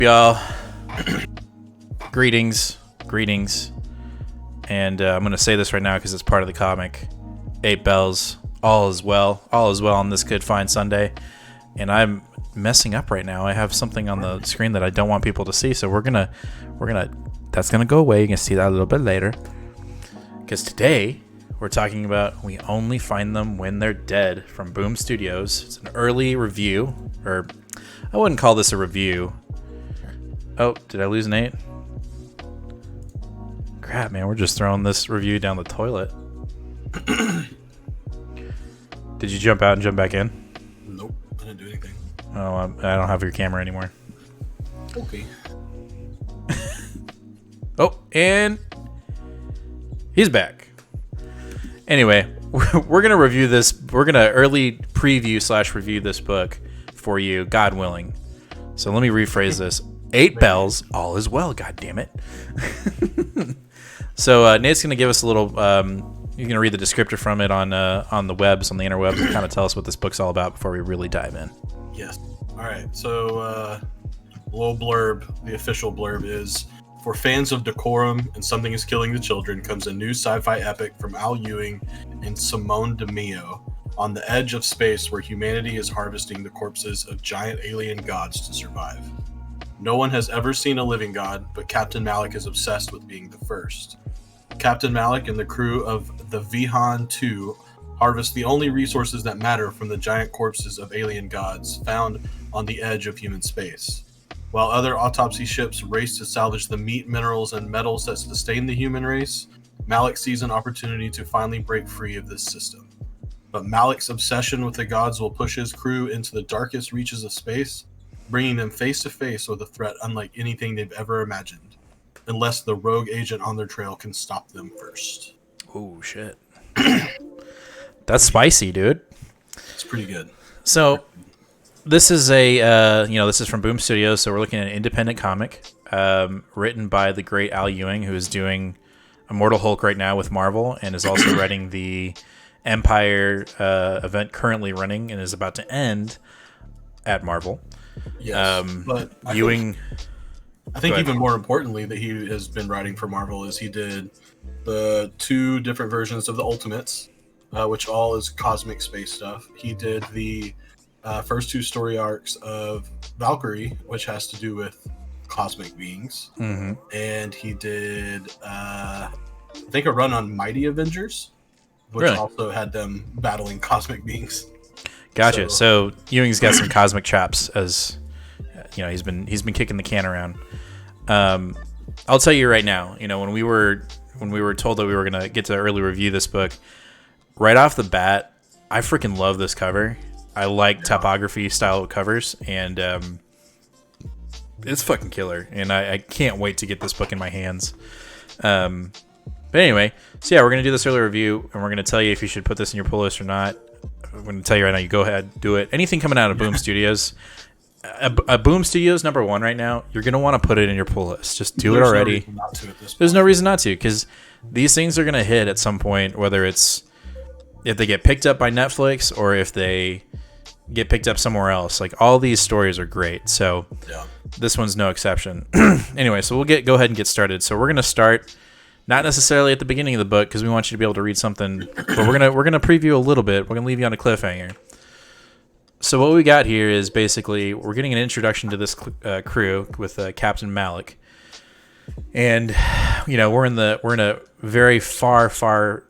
y'all? Greetings. And I'm going to say this right now because it's part of the comic. 8 bells. All is well on this good fine Sunday. And I'm messing up right now. I have something on the screen that I don't want people to see, so that's gonna go away. You can see that a little bit later. Because today we're talking about We Only Find Them When They're Dead from Boom Studios. It's an early review, or I wouldn't call this a review. Oh, did I lose Nate? Crap, man, we're just throwing this review down the toilet. Did you jump out and jump back in? Nope, I didn't do anything. Oh, I don't have your camera anymore. Okay. Oh, and he's back. Anyway, we're going to review this. We're going to early preview / review this book for you, God willing. So let me rephrase this. 8 bells, all is well, God damn it. So Nate's going to give us a little... you're going to read the descriptor from it on the webs, on the interwebs, and kind of tell us what this book's all about before we really dive in. Yes. All right. So, little blurb. The official blurb is, for fans of Decorum and Something is Killing the Children comes a new sci-fi epic from Ewing and Simone Di Meo on the edge of space where humanity is harvesting the corpses of giant alien gods to survive. No one has ever seen a living god, but Captain Malik is obsessed with being the first. Captain Malik and the crew of the Vihaan II harvest the only resources that matter from the giant corpses of alien gods found on the edge of human space. While other autopsy ships race to salvage the meat, minerals, and metals that sustain the human race, Malik sees an opportunity to finally break free of this system. But Malik's obsession with the gods will push his crew into the darkest reaches of space, bringing them face to face with a threat unlike anything they've ever imagined, unless the rogue agent on their trail can stop them first. Oh, shit. That's spicy, dude. It's pretty good. So, this is this is from Boom Studios, so we're looking at an independent comic written by the great Al Ewing, who is doing Immortal Hulk right now with Marvel, and is also writing the Empire event currently running and is about to end at Marvel. Yes, but Ewing... I think even more importantly that he has been writing for Marvel is he did the 2 different versions of the Ultimates, which all is cosmic space stuff. He did the first 2 story arcs of Valkyrie, which has to do with cosmic beings. Mm-hmm. And he did, I think, a run on Mighty Avengers, which really? Also had them battling cosmic beings. Gotcha. So Ewing's got some cosmic chops, as you know, he's been kicking the can around. I'll tell you right now, you know, when we were told that we were gonna get to early review this book, right off the bat, I freaking love this cover. I like typography style covers, and it's fucking killer. And I can't wait to get this book in my hands. But anyway, so yeah, we're gonna do this early review, and we're gonna tell you if you should put this in your pull list or not. I'm gonna tell you right now, you go ahead, do it. Anything coming out of Boom Studios. A Boom Studios #1 right now, you're going to want to put it in your pull list. Just do it already. There's no reason not to, because these things are going to hit at some point, whether it's if they get picked up by Netflix or if they get picked up somewhere else. Like, all these stories are great, so this one's no exception. Anyway, so we'll go ahead and get started. So we're going to start not necessarily at the beginning of the book, because we want you to be able to read something, but we're going to preview a little bit. We're going to leave you on a cliffhanger. So what we got here is basically we're getting an introduction to this crew with Captain Malik, and you know we're in a very far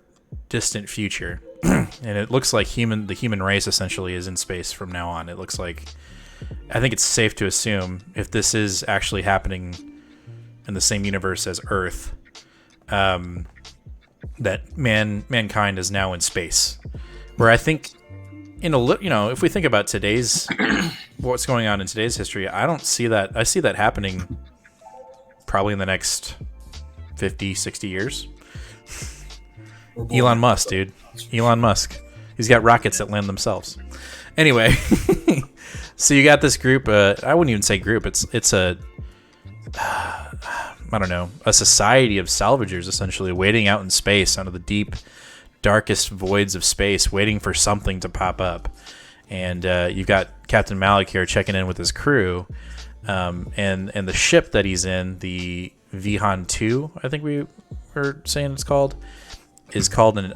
distant future, and it looks like the human race essentially is in space from now on. It looks like, I think it's safe to assume, if this is actually happening in the same universe as Earth, that mankind is now in space, where I think. If we think about today's what's going on in today's history, I don't see that. I see that happening probably in the next 50, 60 years. Elon Musk, dude. Elon Musk. He's got rockets that land themselves. Anyway, so you got this group. I wouldn't even say group. It's a I don't know, a society of salvagers essentially waiting out in space under the deep darkest voids of space, waiting for something to pop up. And you've got Captain Malik here checking in with his crew. and the ship that he's in, the Vihaan II, I think we were saying it's called, is called an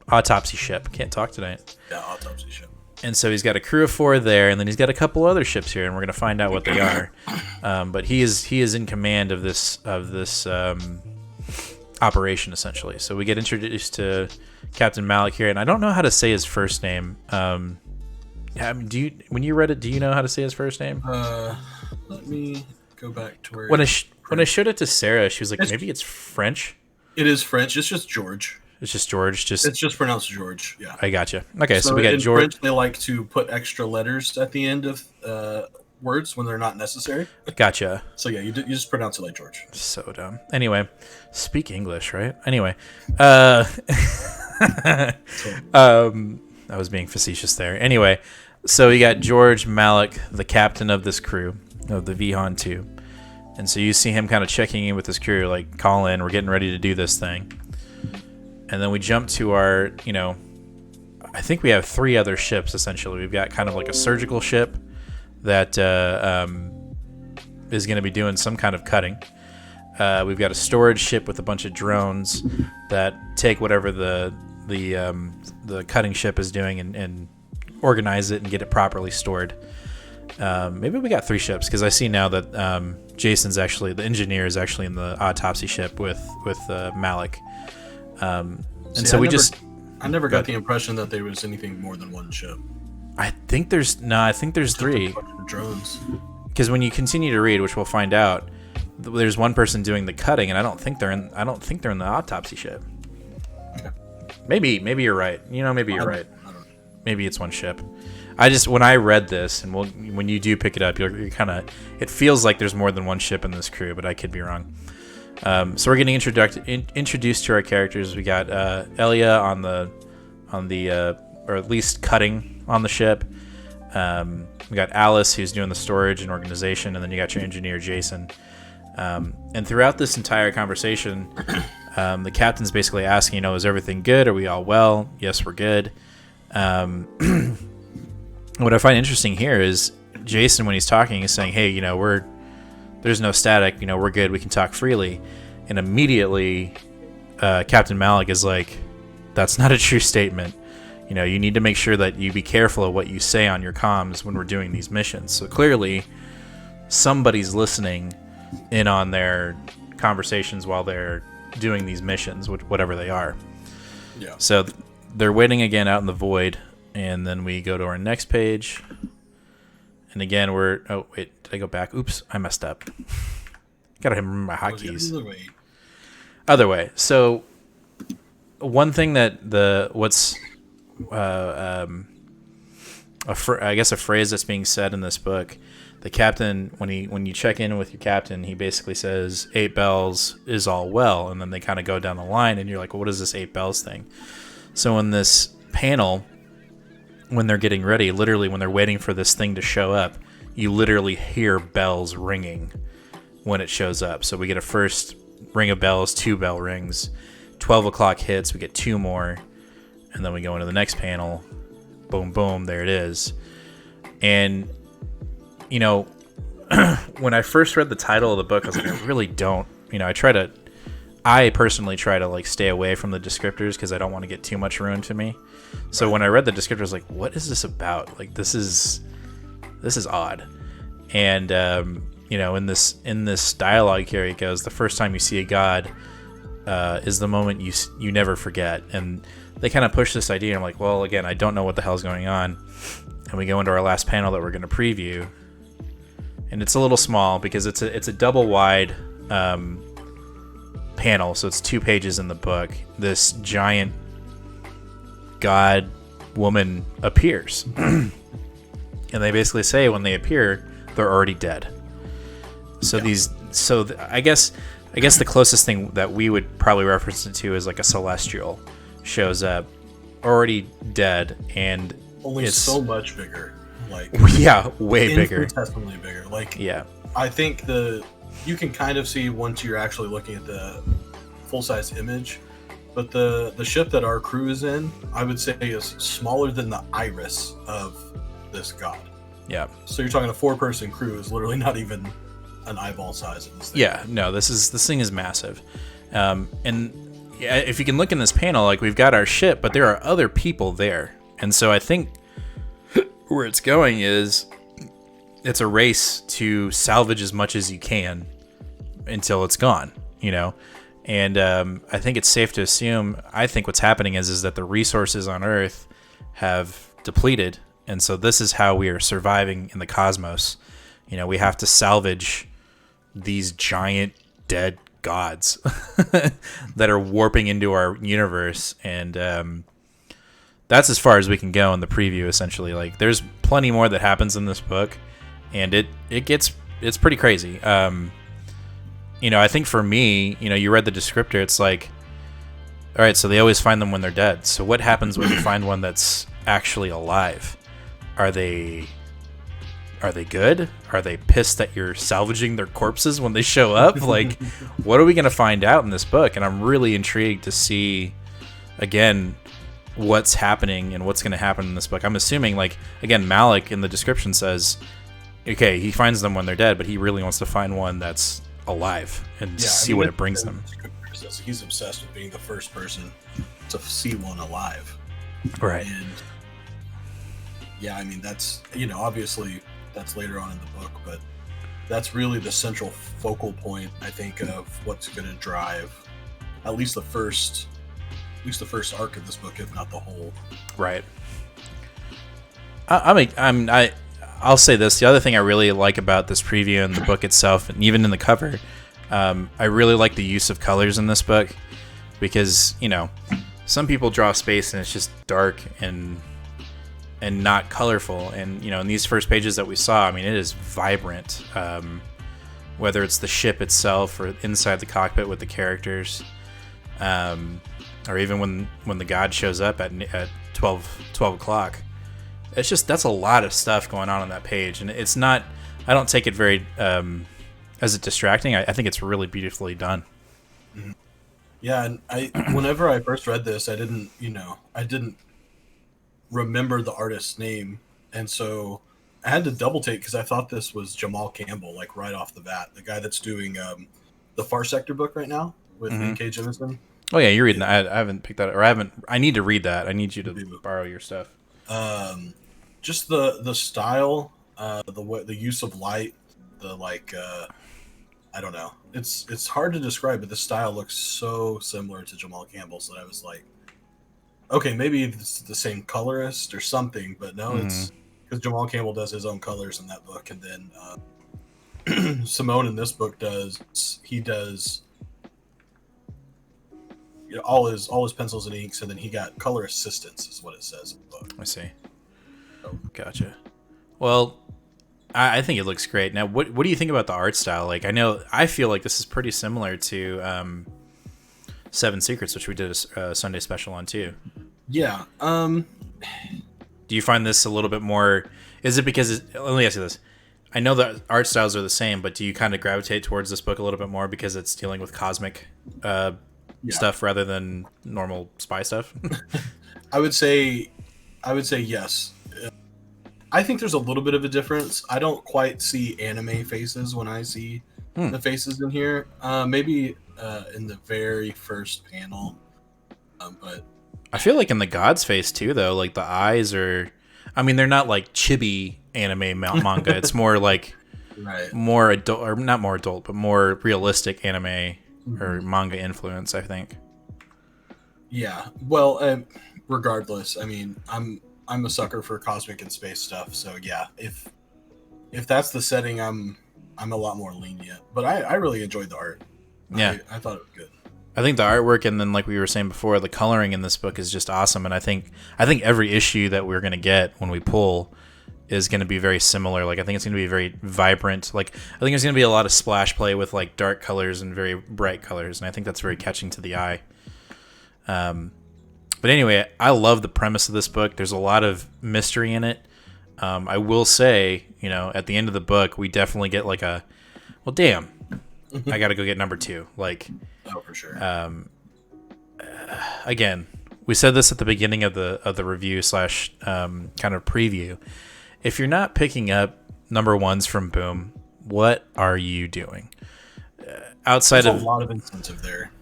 autopsy ship. Can't talk tonight. Yeah, autopsy ship. And so he's got a crew of 4 there, and then he's got a couple other ships here, and we're going to find out what they are. But he is in command of this operation, essentially. So we get introduced to Captain Malik here, and I don't know how to say his first name. When you read it, do you know how to say his first name? Let me go back to where. When I showed it to Sarah, she was like, maybe it's French. It is French. It's just George. It's just George. It's just pronounced George. Yeah. I gotcha. Okay, so we got in George. French, they like to put extra letters at the end of words when they're not necessary. Gotcha. So yeah, you just pronounce it like George. So dumb. Anyway, speak English, right? Anyway, I was being facetious there. Anyway, so you got George Malik, the captain of this crew of the Vihaan II, and so you see him kind of checking in with his crew, like, call in, we're getting ready to do this thing. And then we jump to our, I think we have 3 other ships, essentially. We've got kind of like a surgical ship that is going to be doing some kind of cutting. We've got a storage ship with a bunch of drones that take whatever the cutting ship is doing and organize it and get it properly stored. Maybe we got 3 ships, because I see now that Jason's actually, the engineer is actually in the autopsy ship with Malik. I never got the impression that there was anything more than 1 ship. I think there's 3 drones. Because when you continue to read, which we'll find out, there's one person doing the cutting, and I don't think they're in the autopsy ship. Okay. Maybe you're right. Maybe you're right. Maybe it's 1 ship. When I read this, and when you do pick it up, you're kind of, it feels like there's more than 1 ship in this crew, but I could be wrong. So we're getting introduced to our characters. We got Elia on the or at least cutting on the ship. We got Alice, who's doing the storage and organization, and then you got your engineer Jason. And throughout this entire conversation, the captain's basically asking, is everything good? Are we all well? Yes, we're good. What I find interesting here is Jason, when he's talking, is saying, hey, there's no static, we're good, we can talk freely. And immediately Captain Malik is like, that's not a true statement. You need to make sure that you be careful of what you say on your comms when we're doing these missions. So clearly somebody's listening in on their conversations while they're doing these missions, whatever they are. Yeah. So they're waiting again out in the void, and then we go to our next page. And again, oh, wait, did I go back? Oops, I messed up. Gotta remember my hotkeys. Other way. So, one thing that I guess a phrase that's being said in this book, the captain, when you check in with your captain, he basically says, 8 bells is all well. And then they kind of go down the line, and you're like, well, what is this 8 bells thing? So, in this panel, when they're getting ready, literally when they're waiting for this thing to show up, you literally hear bells ringing when it shows up. So we get a first ring of bells, 2 bell rings, 12 o'clock hits, we get 2 more, and then we go into the next panel, boom, boom, there it is. And, when I first read the title of the book, I was like, I really don't, I personally try to stay away from the descriptors because I don't want to get too much ruined to me. So when I read the descriptor, I was like, what is this about? This is odd. And in this dialogue here, it goes, the first time you see a god is the moment you never forget. And they kind of push this idea. I'm like, well, again, I don't know what the hell's going on. And we go into our last panel that we're going to preview, and it's a little small because it's a double wide panel, so it's 2 pages in the book. This giant god woman appears, and they basically say when they appear, they're already dead. So I guess the closest thing that we would probably reference it to is like a celestial shows up, already dead, and only so much bigger. Way bigger. Infinitesimally bigger. Yeah. I think you can kind of see once you're actually looking at the full-size image, but the ship that our crew is in, I would say, is smaller than the iris of this god. Yeah. So you're talking a 4-person crew is literally not even an eyeball size of this thing. Yeah, no, this thing is massive. And yeah, if you can look in this panel, like we've got our ship, but there are other people there. And so I think where it's going is it's a race to salvage as much as you can until it's gone, you know? And I think it's safe to assume, I think what's happening is that the resources on Earth have depleted. And so this is how we are surviving in the cosmos. You know, we have to salvage these giant dead gods that are warping into our universe. And that's as far as we can go in the preview, essentially. Like, there's plenty more that happens in this book, and it's pretty crazy. You know, I think for me, you know, you read the descriptor, it's like, all right, so they always find them when they're dead. So what happens when you find one that's actually alive? Are they good? Are they pissed that you're salvaging their corpses when they show up? Like, what are we going to find out in this book? And I'm really intrigued to see, again, what's happening and what's going to happen in this book. I'm assuming, like, again, Malik in the description says, okay, he finds them when they're dead, but he really wants to find one that's alive and see what it brings them. He's obsessed with being the first person to see one alive. Right. And yeah, I mean, that's, you know, obviously that's later on in the book, but that's really the central focal point, I think, of what's going to drive at least the first arc of this book, if not the whole. Right. I'll say this. The other thing I really like about this preview and the book itself, and even in the cover, I really like the use of colors in this book, because, you know, some people draw space and it's just dark and not colorful. And, you know, in these first pages that we saw, I mean, it is vibrant, whether it's the ship itself or inside the cockpit with the characters, or even when the god shows up at 12 o'clock. It's just, that's a lot of stuff going on that page, and it's not, I don't take it very as a distracting. I think it's really beautifully done. Yeah, and whenever I first read this, I didn't remember the artist's name, and so I had to double take because I thought this was Jamal Campbell, like right off the bat, the guy that's doing the Far Sector book right now with N.K. Jemisin. Oh yeah, you're reading that. I haven't picked that up, or I need to read that. I need you to borrow your stuff. Just the style, the use of light, I don't know. It's hard to describe, but the style looks so similar to Jamal Campbell's that I was like, okay, maybe it's the same colorist or something, but no, it's because Jamal Campbell does his own colors in that book, and then Simone in this book does you know, all his pencils and inks, and then he got color assistants, is what it says in the book. I see. Gotcha. Well, I think it looks great. Now, what do you think about the art style? Like, I feel like this is pretty similar to Seven Secrets, which we did a Sunday special on too. Yeah. Do you find this a little bit more? Is it because? Let me ask you this. I know the art styles are the same, but do you kind of gravitate towards this book a little bit more because it's dealing with cosmic stuff rather than normal spy stuff? I would say yes. I think there's a little bit of a difference. I don't quite see anime faces when I see the faces in here. Maybe in the very first panel, but I feel like in the god's face too, though. Like the eyes are, I mean, they're not like chibi anime manga. It's more like more adult, or not more adult, but more realistic anime or manga influence, I think. Yeah. Well, regardless, I mean, I'm a sucker for cosmic and space stuff, so yeah, if that's the setting, I'm a lot more lenient. But I really enjoyed the art. Yeah, I thought it was good. I think the artwork, and then like we were saying before, the coloring in this book is just awesome. And I think every issue that we're gonna get when we pull is gonna be very similar. Like I think it's gonna be very vibrant. Like I think there's gonna be a lot of splash play with like dark colors and very bright colors, and I think that's very catching to the eye. But anyway, I love the premise of this book. There's a lot of mystery in it. I will say, you know, at the end of the book, we definitely get like a, well, damn, I got to go get number 2. Like, oh, for sure. Again, we said this at the beginning of the review / kind of preview. if you're not picking up number ones from Boom, what are you doing? Outside There's of a lot of incentive there.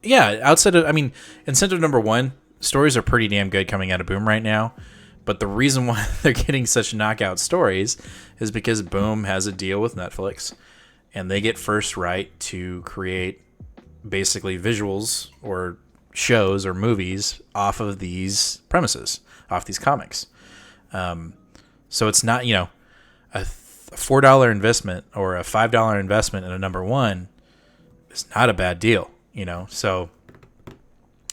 Yeah, outside of, I mean, incentive number one, stories are pretty damn good coming out of Boom right now. But the reason why they're getting such knockout stories is because Boom has a deal with Netflix, and they get first right to create basically visuals or shows or movies off of these premises, off these comics. So it's not, a $4 investment or a $5 investment in a number one is not a bad deal, So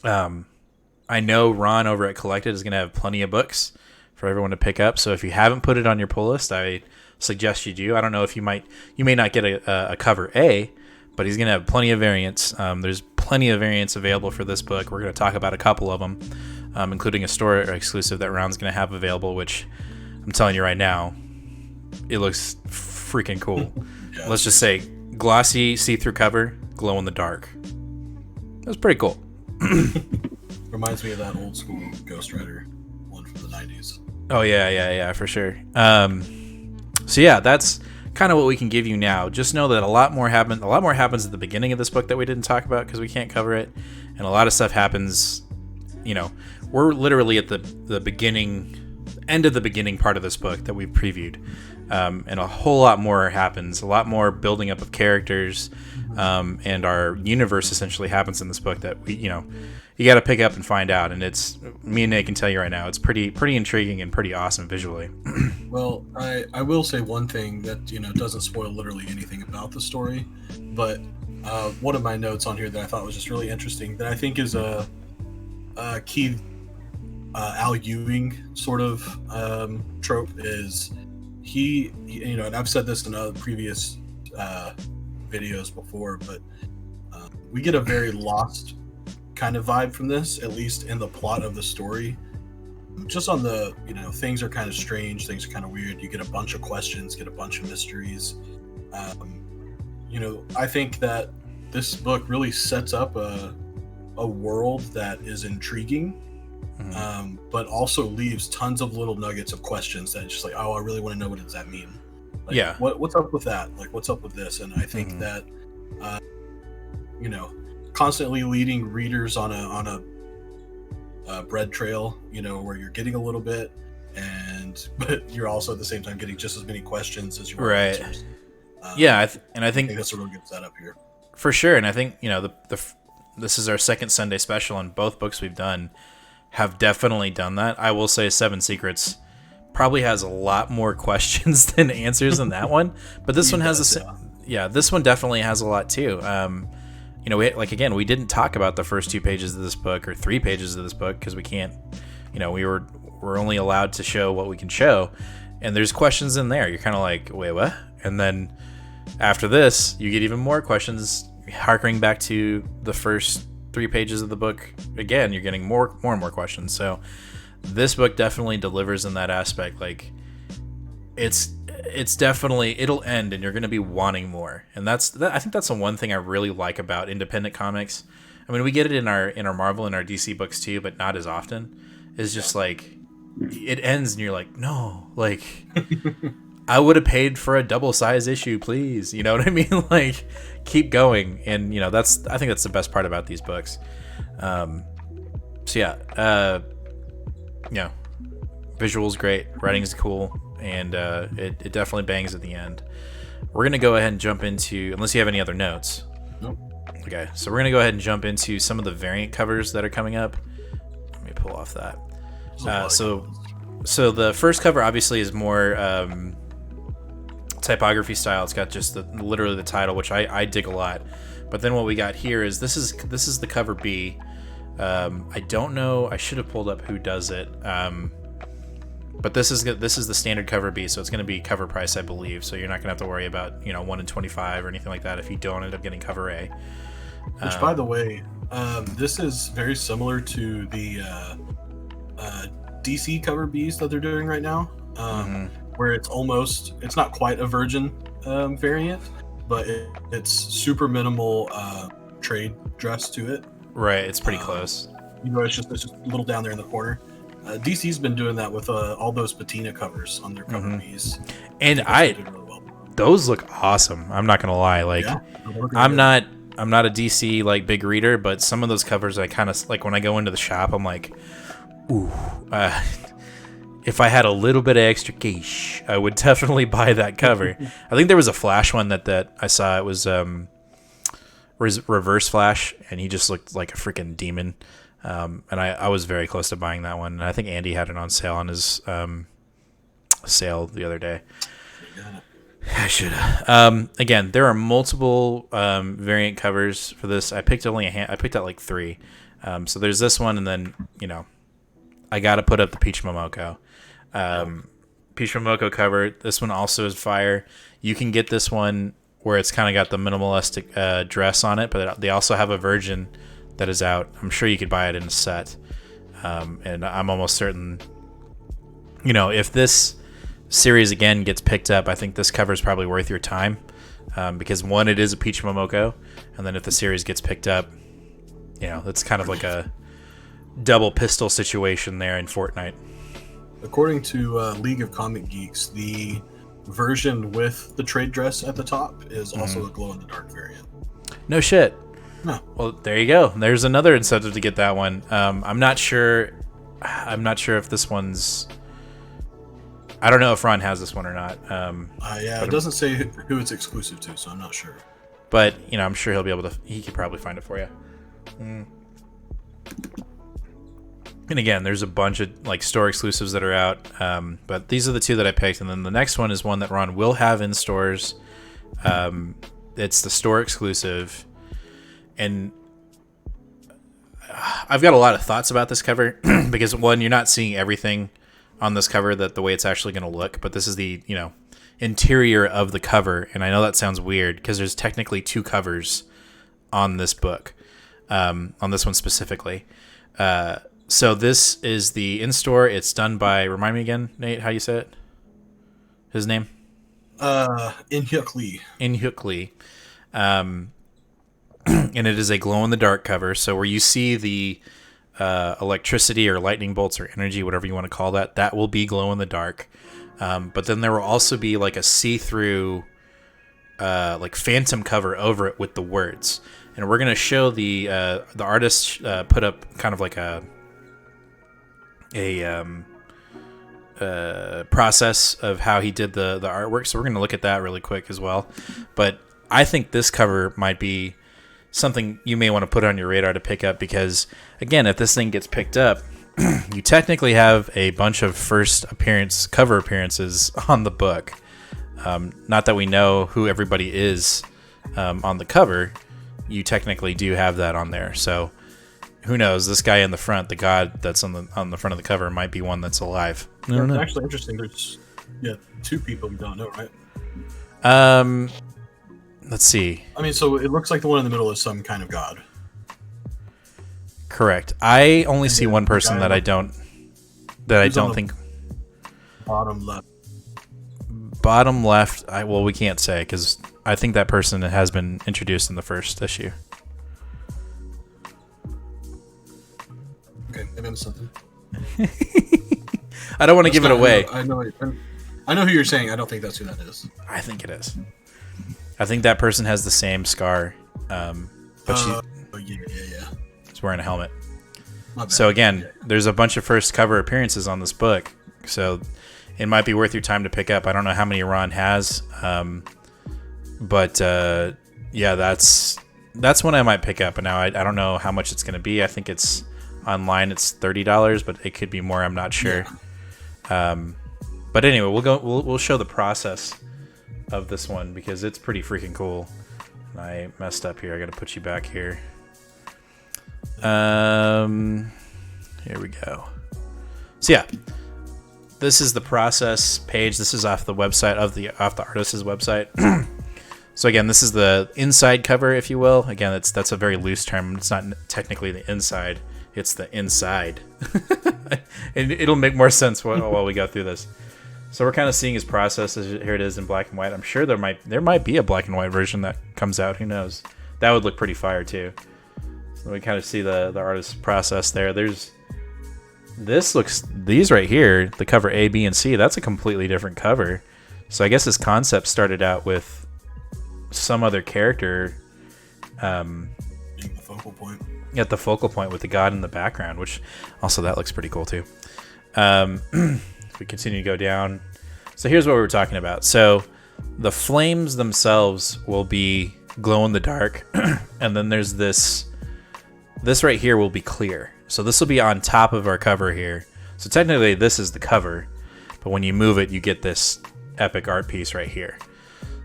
I know Ron over at Collected is going to have plenty of books for everyone to pick up. So if you haven't put it on your pull list, I suggest you do. I don't know if you may not get a cover A, but he's going to have plenty of variants. There's plenty of variants available for this book. We're going to talk about a couple of them, including a store exclusive that Ron's going to have available, which I'm telling you right now, it looks freaking cool. Yeah, Let's just say glossy see-through cover, glow in the dark. That's pretty cool. Reminds me of that old school Ghost Rider one from the 90s. Oh yeah, for sure. So yeah, that's kind of what we can give you now. Just know that a lot more happens at the beginning of this book that we didn't talk about because we can't cover it, and a lot of stuff happens. We're literally at the beginning, end of the beginning part of this book that we've previewed, and a whole lot more happens. A lot more building up of characters, and our universe essentially happens in this book that you got to pick up and find out. And it's me and Nate can tell you right now, it's pretty intriguing and pretty awesome visually. Well, I will say one thing that doesn't spoil literally anything about the story, but one of my notes on here that I thought was just really interesting that I think is a key Al Ewing sort of trope is he and I've said this in other previous videos before, but we get a very Lost kind of vibe from this, at least in the plot of the story. Just on the things are kind of strange, things are kind of weird, you get a bunch of questions, get a bunch of mysteries. I think that this book really sets up a world that is intriguing, but also leaves tons of little nuggets of questions that just like, oh, I really want to know, what does that mean? Like, yeah, what's up with that? Like, what's up with this? And I think that constantly leading readers on a bread trail, where you're getting a little bit, but you're also at the same time getting just as many questions as you are answers. I think that's a really good setup here for sure. And I think this is our second Sunday special, and both books we've done have definitely done that. I will say Seven Secrets probably has a lot more questions than answers than that one, but this one has this one definitely has a lot too. We didn't talk about the first 2 pages of this book or 3 pages of this book because we can't, we're only allowed to show what we can show, and there's questions in there. You're kind of like, wait, what? And then after this, you get even more questions, harkening back to the first 3 pages of the book. Again, you're getting more and more questions. So this book definitely delivers in that aspect. Like, it's definitely, it'll end and you're going to be wanting more. And I think that's the one thing I really like about independent comics. I mean, we get it in our Marvel and our DC books too, but not as often. It's just like, it ends and you're like, no, like I would have paid for a double size issue, please. You know what I mean? Like, keep going. And I think that's the best part about these books. Visuals great, writing's cool, and it definitely bangs at the end. We're gonna go ahead and jump into, unless you have any other notes. Nope. Okay, so we're gonna go ahead and jump into some of the variant covers that are coming up. Let me pull off that. So the first cover obviously is more typography style. It's got just literally the title, which I dig a lot. But then what we got here is this is the cover B. I don't know. I should have pulled up who does it. But this is the standard cover B, so it's going to be cover price, I believe. So you're not going to have to worry about 1 in 25 or anything like that if you don't end up getting cover A. Which, by the way, this is very similar to the DC cover Bs that they're doing right now, where it's not quite a Virgin variant, but it's super minimal trade dress to it. Right, it's pretty close. It's just a little down there in the corner. DC's been doing that with all those patina covers on their cover Bs. And those look awesome. I'm not gonna lie. Like, I'm not a DC like big reader, but some of those covers I kind of like when I go into the shop. I'm like, ooh, if I had a little bit of extra cash, I would definitely buy that cover. I think there was a Flash one that I saw. It was Reverse Flash, and he just looked like a freaking demon. And I was very close to buying that one. And I think Andy had it on sale on his sale the other day. I should have. Again, there are multiple variant covers for this. I picked I picked out like 3. So there's this one, and then I got to put up the Peach Momoko. Peach Momoko cover. This one also is fire. You can get this one where it's kind of got the minimalistic dress on it, but they also have a version that is out. I'm sure you could buy it in a set. And I'm almost certain, if this series again gets picked up, I think this cover is probably worth your time. Because one, it is a Peach Momoko, and then if the series gets picked up, it's kind of like a double pistol situation there in Fortnite. According to League of Comic Geeks, the version with the trade dress at the top is also a glow-in-the-dark variant. No shit. No. Well, there you go. There's another incentive to get that one. I'm not sure if this one's... I don't know if Ron has this one or not. Yeah, it doesn't say who it's exclusive to, so I'm not sure. But, I'm sure he'll be able to... He could probably find it for you. And again, there's a bunch of store exclusives that are out. But these are the 2 that I picked. And then the next one is one that Ron will have in stores. It's the store exclusive. And I've got a lot of thoughts about this cover because, one, you're not seeing everything on this cover that the way it's actually going to look, but this is the interior of the cover, and I know that sounds weird because there's technically 2 covers on this book, on this one specifically. So this is the in-store. It's done by, remind me again, Nate, how you say it? His name? In-Hyuk Lee. In-Hyuk Lee. And it is a glow-in-the-dark cover, so where you see the electricity or lightning bolts or energy, whatever you want to call that, that will be glow-in-the-dark. But then there will also be like a see-through phantom cover over it with the words. And we're going to show the artist put up kind of like a process of how he did the artwork. So we're going to look at that really quick as well. But I think this cover might be something you may want to put on your radar to pick up because, again, if this thing gets picked up, you technically have a bunch of cover appearances on the book. Not that we know who everybody is on the cover. You technically do have that on there. So who knows? This guy in the front, the god that's on the front of the cover, might be one that's alive. I don't know. It's actually interesting. There's 2 people we don't know, right? Let's see. I mean, so it looks like the one in the middle is some kind of god. Correct. I only see one person that I don't think. Bottom left. Bottom left. We can't say because I think that person has been introduced in the first issue. Okay, maybe something. I don't want to give it away. I know who you're saying. I don't think that's who that is. I think it is. I think that person has the same scar, but she's wearing a helmet. So again, there's a bunch of first cover appearances on this book, so it might be worth your time to pick up. I don't know how many Ron has, but that's one I might pick up. And now I don't know how much it's going to be. I think it's online. It's $30, but it could be more. I'm not sure. Yeah. But anyway, we'll show the process of this one because it's pretty freaking cool. And I messed up here. I got to put you back here. Here we go. So yeah, this is the process page. This is off the website off the artist's website. So again, this is the inside cover, if you will. Again, that's a very loose term. It's not technically the inside. It's the inside. And it'll make more sense while we go through this. So we're kind of seeing his process. Here it is in black and white. I'm sure there might be a black and white version that comes out. Who knows? That would look pretty fire too. So we kind of see the artist's process there. There's these right here, the cover A, B, and C, that's a completely different cover. So I guess his concept started out with some other character being the focal point. At the focal point with the god in the background, which also that looks pretty cool too. If we continue to go down, so here's what we were talking about. So the flames themselves will be glow in the dark, and then there's this right here will be clear. So this will be on top of our cover here. So technically this is the cover, but when you move it, you get this epic art piece right here.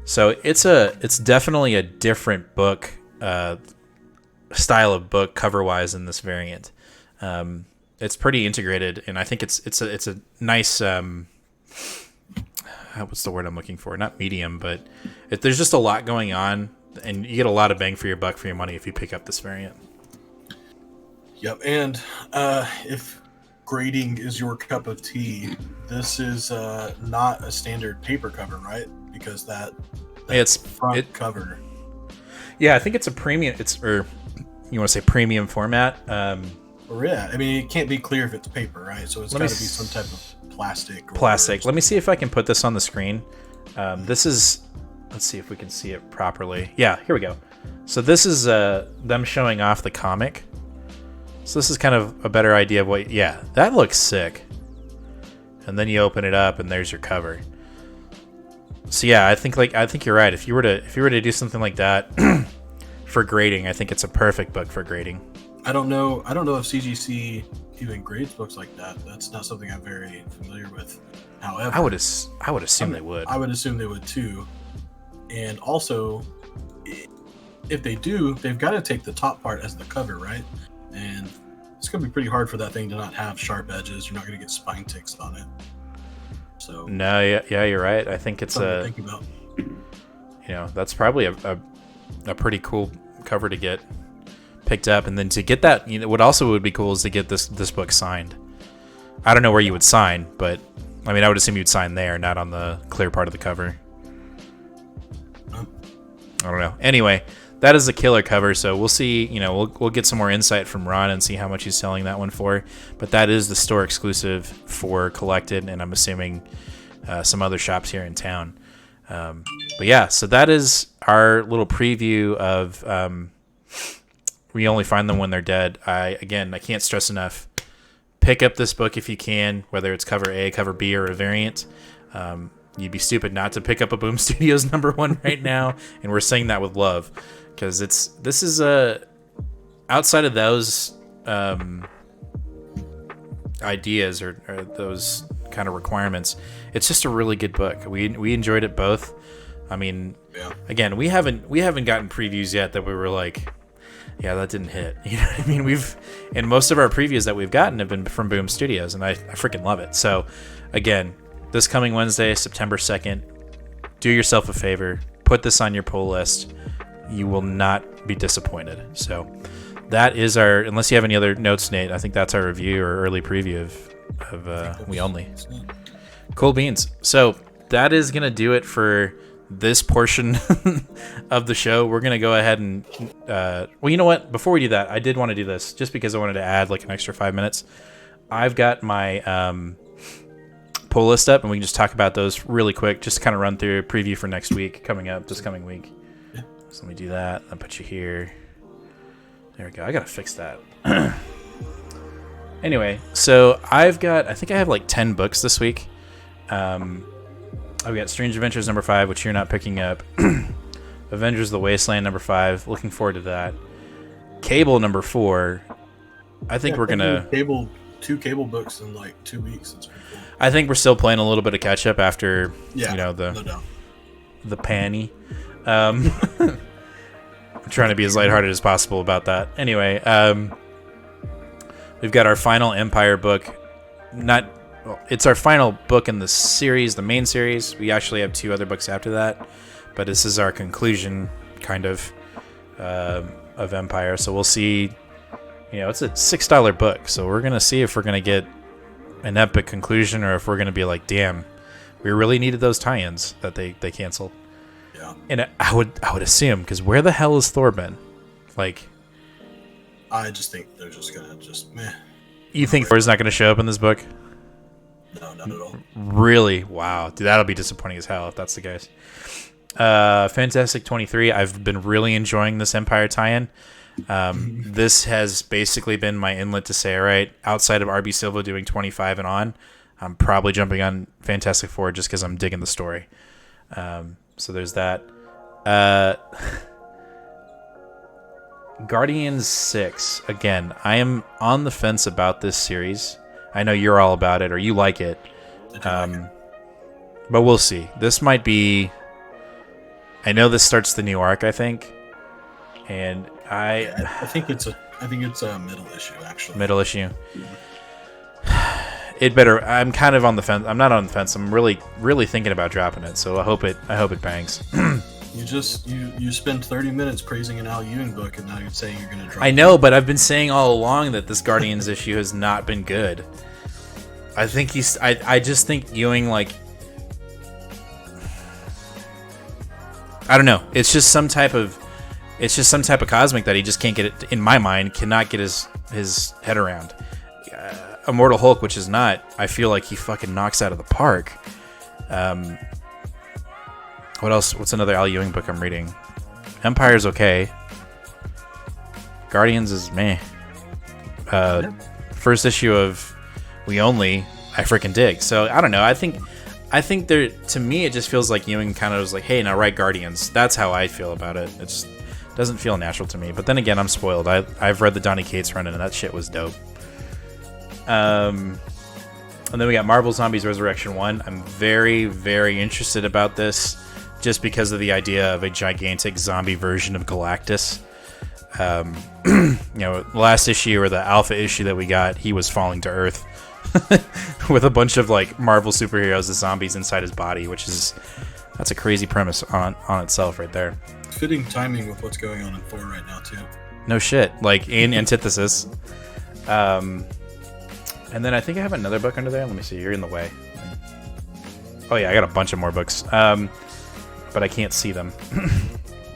So it's definitely a different book, style of book cover wise in this variant. It's pretty integrated, and I think it's a nice what's the word I'm looking for? Not medium, but there's just a lot going on, and you get a lot of bang for your buck for your money if you pick up this variant. Yep, and if grading is your cup of tea, this is not a standard paper cover, right? Because it's front cover. Yeah, I think it's a premium. Or you want to say premium format? Yeah, I mean it can't be clear if it's paper, right? So it's got to be some type of plastic. Plastic. Let me see if I can put this on the screen. This is. Let's see if we can see it properly. Yeah, here we go. So this is them showing off the comic. So this is kind of a better idea of what. Yeah, that looks sick. And then you open it up, and there's your cover. So yeah, I think you're right. If you were to do something like that for grading, I think it's a perfect book for grading. I don't know if CGC even grades books like that. That's not something I'm very familiar with. However, I would assume they would. I would assume they would too. And also, if they do, they've got to take the top part as the cover, right? And it's going to be pretty hard for that thing to not have sharp edges. You're not going to get spine ticks on it. So no, yeah, you're right. I think it's something to think about. That's probably a pretty cool cover to get picked up, and then to get that, what also would be cool is to get this book signed. I don't know where you would sign, but I mean, I would assume you'd sign there, not on the clear part of the cover. I don't know. Anyway, that is a killer cover, so we'll see. We'll get some more insight from Ron and see how much he's selling that one for. But that is the store exclusive for Collected, and I'm assuming some other shops here in town. But yeah, so that is our little preview of We Only Find Them When They're Dead. I can't stress enough. Pick up this book if you can, whether it's cover A, cover B, or a variant. You'd be stupid not to pick up a Boom Studios #1 right now, and we're saying that with love, because this is outside of those ideas or those kind of requirements. It's just a really good book. We enjoyed it both. I mean, Again, we haven't gotten previews yet that we were like, yeah, that didn't hit. You know what I mean? And most of our previews that we've gotten have been from Boom Studios, and I freaking love it. So, again, this coming Wednesday, September 2nd, do yourself a favor. Put this on your pull list. You will not be disappointed. So, that is unless you have any other notes, Nate, I think that's our review or early preview of We Only. Cool beans. So, that is going to do it for this portion of the show. We're going to go ahead and well, you know what, before we do that, I did want to do this just because I wanted to add like an extra 5 minutes. I've got my pull list up, and we can just talk about those really quick, just kind of run through a preview for next week coming up this coming week. So let me do that. I'll put you here. There we go. I gotta fix that. Anyway, so I think I have like 10 books this week. I've got Strange Adventures #5, which you're not picking up. Avengers: The Wasteland #5. Looking forward to that. Cable #4. I think we're gonna two cable books in like 2 weeks. That's pretty cool. I think we're still playing a little bit of catch up after no the panty. I'm trying to be as lighthearted as possible about that. Anyway, we've got our final Empire book. It's our final book in the series, the main series. We actually have 2 other books after that, but this is our conclusion, kind of Empire. So we'll see. It's a $6 book, so we're gonna see if we're gonna get an epic conclusion, or if we're gonna be like, damn, we really needed those tie-ins that they canceled. Yeah. And I would assume, because where the hell has Thor been? Like, I just think they're just gonna meh. You think Thor's not going to show up in this book? No, not at all. Really? Wow. Dude, that'll be disappointing as hell if that's the case. Fantastic 23. I've been really enjoying this Empire tie-in. This has basically been my inlet to say, all right, outside of RB Silva doing 25 and on, I'm probably jumping on Fantastic Four just because I'm digging the story. So there's that. Guardians 6. Again, I am on the fence about this series. I know you're all about it, or you like it. But we'll see. This might be... I know this starts the new arc, I think. And I think it's a middle issue, actually. Middle issue. It better... I'm kind of on the fence. I'm not on the fence. I'm really, really thinking about dropping it, so I hope it bangs. You spend 30 minutes praising an Al Ewing book, and now you're saying you're going to drop it. I know, but I've been saying all along that this Guardians issue has not been good. I think I just think Ewing, like... I don't know. It's just some type of cosmic that he just can't get it, in my mind, cannot get his head around. Immortal Hulk, which is not, I feel like he fucking knocks out of the park. What else? What's another Al Ewing book I'm reading? Empire's okay. Guardians is meh. First issue of We Only, I freaking dig. So I don't know. I think there, to me, it just feels like Ewing kind of was like, hey, now write Guardians. That's how I feel about it. It just doesn't feel natural to me. But then again, I'm spoiled. I've read the Donny Cates run, and that shit was dope. And then we got Marvel Zombies Resurrection 1. I'm very, very interested about this, just because of the idea of a gigantic zombie version of Galactus. The last issue, or the alpha issue that we got, he was falling to Earth with a bunch of like Marvel superheroes as zombies inside his body, that's a crazy premise on itself right there. Fitting timing with what's going on in Thor right now too. No shit, like in Antithesis. And then I think I have another book under there. Let me see. You're in the way. Oh yeah, I got a bunch of more books. But I can't see them.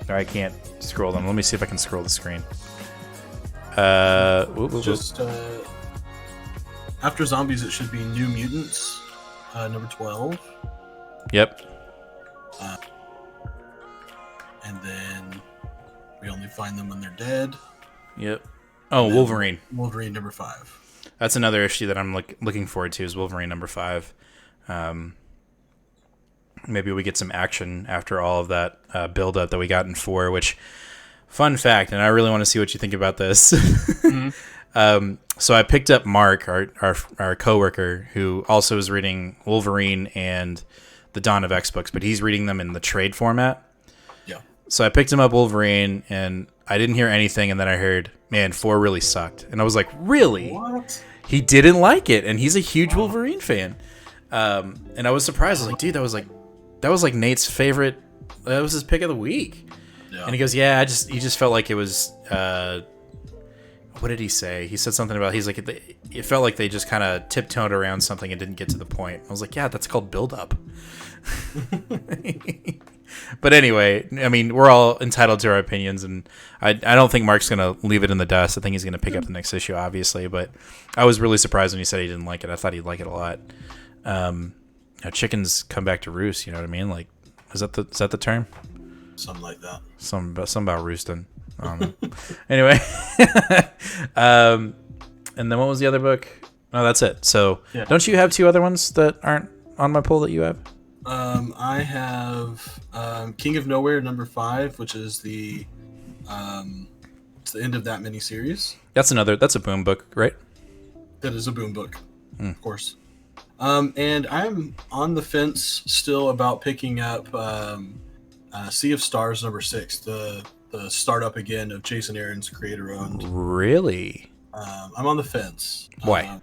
Or I can't scroll them. Let me see if I can scroll the screen. After Zombies, it should be New Mutants, number 12. Yep. And then we only find them when they're dead. Yep. Oh, Wolverine. Wolverine number 5. That's another issue that I'm looking forward to, is Wolverine number 5. Maybe we get some action after all of that build-up that we got in 4, which, fun fact, and I really want to see what you think about this. Mm-hmm. So I picked up Mark, our coworker, who also is reading Wolverine and the Dawn of X books, but he's reading them in the trade format. Yeah. So I picked him up Wolverine, and I didn't hear anything, and then I heard, man, 4 really sucked. And I was like, really? What? He didn't like it, and he's a huge Wolverine fan. And I was surprised. I was like, dude, that was like Nate's favorite. That was his pick of the week. Yeah. And he goes, yeah, he just felt like it was, what did he say? He said something about, he's like, it felt like they just kind of tiptoed around something and didn't get to the point. I was like, yeah, that's called build-up. But anyway, I mean, we're all entitled to our opinions, and I don't think Mark's going to leave it in the dust. I think he's going to pick up the next issue, obviously, but I was really surprised when he said he didn't like it. I thought he'd like it a lot. Chickens come back to roost, you know what I mean? Like, is that the term? Something like that. Something about roosting. I don't know. Anyway. And then what was the other book? Oh, that's it. So, yeah. Don't you have 2 other ones that aren't on my pull that you have? I have King of Nowhere number 5, which is it's the end of that miniseries. That's a Boom book, right? That is a Boom book, of course. And I'm on the fence still about picking up Sea of Stars number 6, the startup again of Jason Aaron's creator-owned. Really? I'm on the fence. Why?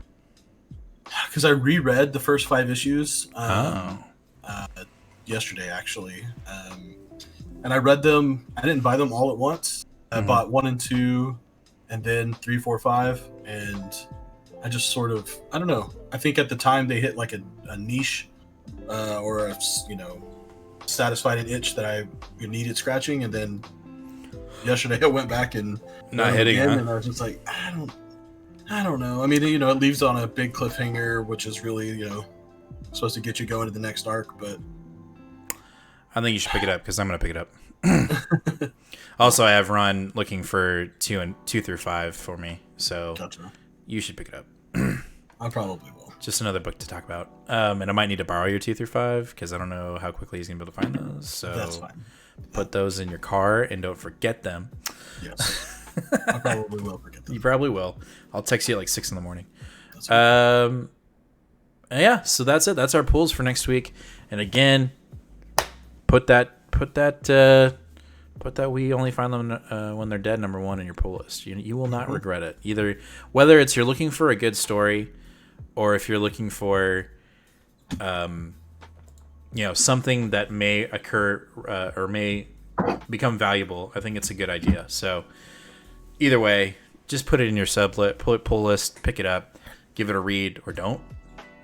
Because I reread the first 5 issues yesterday, actually. And I read them. I didn't buy them all at once. I bought 1 and 2, and then 3, 4, 5, and I just sort of, I don't know. I think at the time they hit like a niche, or satisfied an itch that I needed scratching, and then yesterday I went back and not hitting, again, and I was just like, I don't know. I mean, you know, it leaves on a big cliffhanger, which is really, you know, supposed to get you going to the next arc. But I think you should pick it up because I'm going to pick it up. Also, I have Ron looking for 2 through 5 for me, so gotcha. You should pick it up. I probably will. Just another book to talk about. And I might need to borrow your 2 through 5 because I don't know how quickly he's going to be able to find those. So that's fine. Put those in your car and don't forget them. Yes. I probably will forget them. You probably will. I'll text you at like 6 in the morning. That's fine. Yeah, so that's it. That's our pulls for next week. And again, put that we only find them when they're dead -- 1 in your pull list. You will not regret it. Either whether it's you're looking for a good story, or if you're looking for, something that may occur or may become valuable. I think it's a good idea. So either way, just put it in your pull list, pick it up, give it a read, or don't,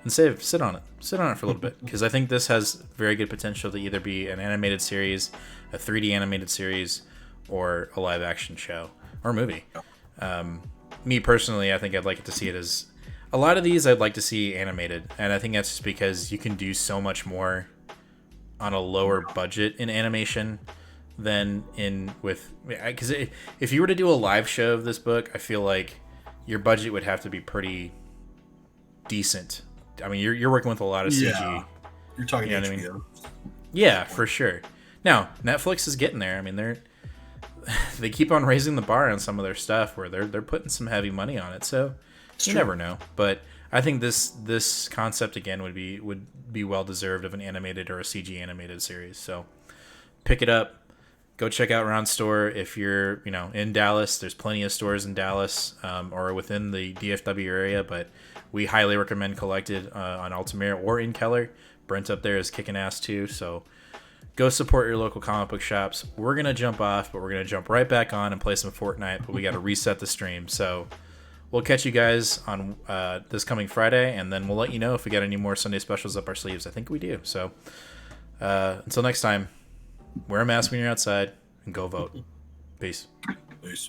and sit on it for a little bit, because I think this has very good potential to either be an animated series, a 3D animated series, or a live action show or movie. Me personally, I think I'd like it to see it as a lot of these I'd like to see animated, and I think that's just because you can do so much more on a lower budget in animation than because if you were to do a live show of this book, I feel like your budget would have to be pretty decent. I mean, you're working with a lot of CG. Yeah. You're talking you know HBO. what I mean? Yeah, for sure. Now, Netflix is getting there. I mean, they keep on raising the bar on some of their stuff where they're putting some heavy money on it. So you never know. But I think this concept again would be well deserved of an animated or a CG animated series. So pick it up. Go check out Ron's store if you're in Dallas. There's plenty of stores in Dallas or within the DFW area, but we highly recommend Collected on Altamira or in Keller. Brent up there is kicking ass too. So go support your local comic book shops. We're gonna jump off, but we're gonna jump right back on and play some Fortnite. But we got to reset the stream. So we'll catch you guys on this coming Friday, and then we'll let you know if we got any more Sunday specials up our sleeves. I think we do. So until next time, wear a mask when you're outside and go vote. Peace. Peace.